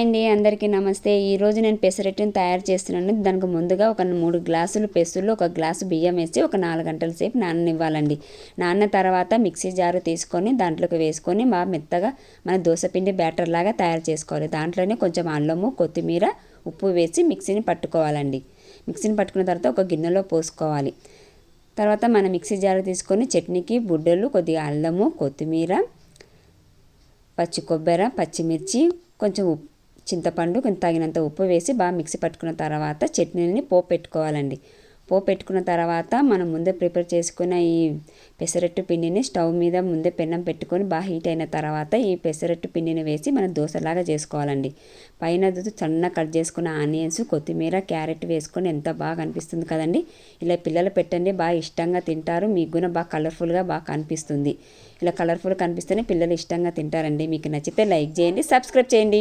Hi అండి, అందరికీ నమస్తే. ఈరోజు నేను పెసరట్టుని తయారు చేస్తున్నాను. దానికి ముందుగా ఒక 3 గ్లాసులు పెసలు, 1 గ్లాసు బియ్యం వేసి ఒక 4 గంటల సేపు నాననివ్వాలండి. నాన్న తర్వాత మిక్సీ జారు తీసుకొని దాంట్లోకి వేసుకొని బాగా మెత్తగా మన దోసపిండి బ్యాటర్ లాగా తయారు చేసుకోవాలి. దాంట్లోనే కొంచెం అల్లము, కొత్తిమీర, ఉప్పు వేసి మిక్సీని పట్టుకోవాలండి. మిక్సీని పట్టుకున్న తర్వాత ఒక గిన్నెలో పోసుకోవాలి. తర్వాత మన మిక్సీ జారు తీసుకొని చట్నీకి బుడ్డలు, కొద్దిగా అల్లము, కొత్తిమీర, పచ్చి కొబ్బరి, పచ్చిమిర్చి, కొంచెం చింతపండు, కొంచెం తగినంత ఉప్పు వేసి బాగా మిక్సీ పట్టుకున్న తర్వాత చట్నీని పోపు పెట్టుకోవాలండి. పోపు పెట్టుకున్న తర్వాత మనం ముందే ప్రిపేర్ చేసుకున్న ఈ పెసరట్టు పిండిని స్టవ్ మీద ముందే పెన్నం పెట్టుకొని బాగా హీట్ అయిన తర్వాత ఈ పెసరట్టు పిండిని వేసి మనం దోశలాగా చేసుకోవాలండి. పైన సన్న కట్ చేసుకున్న ఆనియన్స్, కొత్తిమీర, క్యారెట్ వేసుకొని ఎంత బాగా కనిపిస్తుంది కదండి. ఇలా పిల్లలు పెట్టండి, బాగా ఇష్టంగా తింటారు. మీకు కూడా బాగా కలర్ఫుల్గా బాగా కనిపిస్తుంది. ఇలా కలర్ఫుల్ కనిపిస్తేనే పిల్లలు ఇష్టంగా తింటారండి. మీకు నచ్చితే లైక్ చేయండి, సబ్స్క్రైబ్ చేయండి.